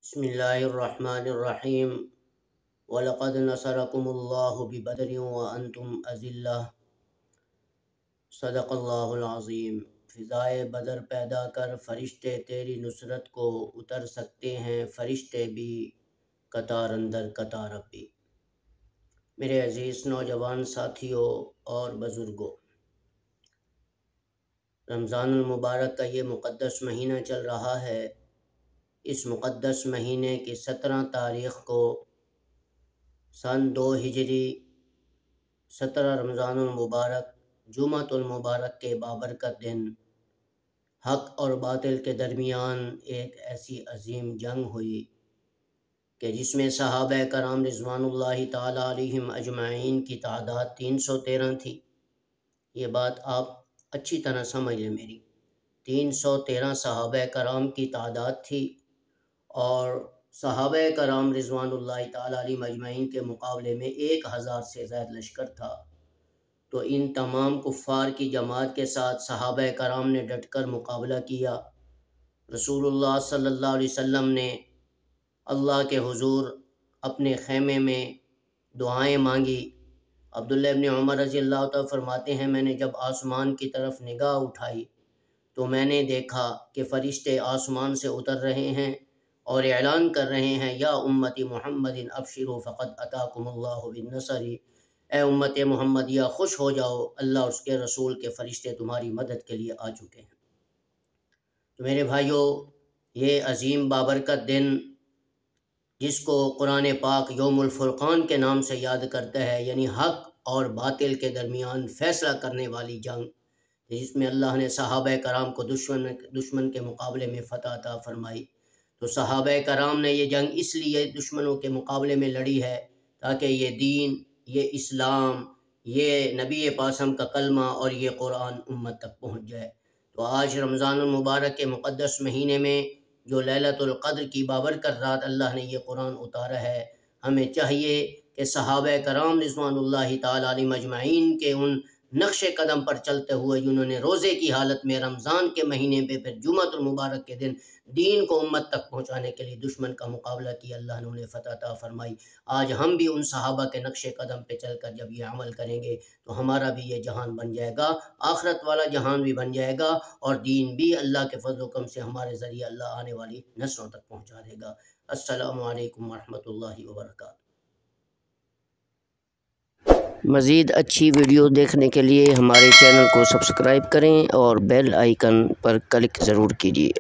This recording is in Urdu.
بسم اللہ الرحمن الرحیم وَلَقَدْ نَصَرَكُمُ اللَّهُ بِبَدْرٍ وَأَنْتُمْ أَذِلَّةٌ صدق اللہ العظیم۔ فضائے بدر پیدا کر فرشتے تیری نصرت کو اتر سکتے ہیں، فرشتے بھی قطار اندر قطار اب بھی۔ میرے عزیز نوجوان ساتھیوں اور بزرگوں، رمضان المبارک کا یہ مقدس مہینہ چل رہا ہے۔ اس مقدس مہینے کی 17 تاریخ کو سن 2 ہجری 17 رمضان المبارک جمعۃ المبارک کے بابرکت دن حق اور باطل کے درمیان ایک ایسی عظیم جنگ ہوئی کہ جس میں صحابہ کرام رضوان اللہ تعالی علیہم اجمعین کی تعداد 313 تھی۔ یہ بات آپ اچھی طرح سمجھ لیں میری، 313 صحابہ کرام کی تعداد تھی، اور صحابہ کرام رضوان اللہ تعالی علیہم اجمعین کے مقابلے میں 1000 سے زائد لشکر تھا۔ تو ان تمام کفار کی جماعت کے ساتھ صحابہ کرام نے ڈٹ کر مقابلہ کیا۔ رسول اللہ صلی اللہ علیہ وسلم نے اللہ کے حضور اپنے خیمے میں دعائیں مانگی۔ عبداللہ ابن عمر رضی اللہ تعالیٰ فرماتے ہیں، میں نے جب آسمان کی طرف نگاہ اٹھائی تو میں نے دیکھا کہ فرشتے آسمان سے اتر رہے ہیں اور اعلان کر رہے ہیں، یا امتی محمد ابشروا فقد اتاکم اللہ بالنصر، اے امت محمدیہ خوش ہو جاؤ، اللہ اور اس کے رسول کے فرشتے تمہاری مدد کے لیے آ چکے ہیں۔ تو میرے بھائیوں، یہ عظیم بابرکت دن جس کو قرآن پاک یوم الفرقان کے نام سے یاد کرتا ہے، یعنی حق اور باطل کے درمیان فیصلہ کرنے والی جنگ، جس میں اللہ نے صحابہ کرام کو دشمن کے مقابلے میں فتح عطا فرمائی۔ تو صحابہ کرام نے یہ جنگ اس لیے دشمنوں کے مقابلے میں لڑی ہے تاکہ یہ دین، یہ اسلام، یہ نبی پاسم کا کلمہ اور یہ قرآن امت تک پہنچ جائے۔ تو آج رمضان المبارک کے مقدس مہینے میں جو لیلۃ القدر کی بابرکت رات اللہ نے یہ قرآن اتارا ہے، ہمیں چاہیے کہ صحابہ کرام رضوان اللہ تعالی علیہم اجمعین کے ان نقش قدم پر چلتے ہوئے جنہوں نے روزے کی حالت میں رمضان کے مہینے پہ پھر جمعۃ المبارک کے دن دین کو امت تک پہنچانے کے لیے دشمن کا مقابلہ کیا، اللہ نے انہیں فتح عطا فرمائی۔ آج ہم بھی ان صحابہ کے نقش قدم پہ چل کر جب یہ عمل کریں گے تو ہمارا بھی یہ جہان بن جائے گا، آخرت والا جہان بھی بن جائے گا، اور دین بھی اللہ کے فضل و کرم سے ہمارے ذریعے اللہ آنے والی نسلوں تک پہنچا دے گا۔ السلام علیکم ورحمۃ اللہ وبرکاتہ۔ مزید اچھی ویڈیو دیکھنے کے لیے ہمارے چینل کو سبسکرائب کریں اور بیل آئیکن پر کلک ضرور کیجیے۔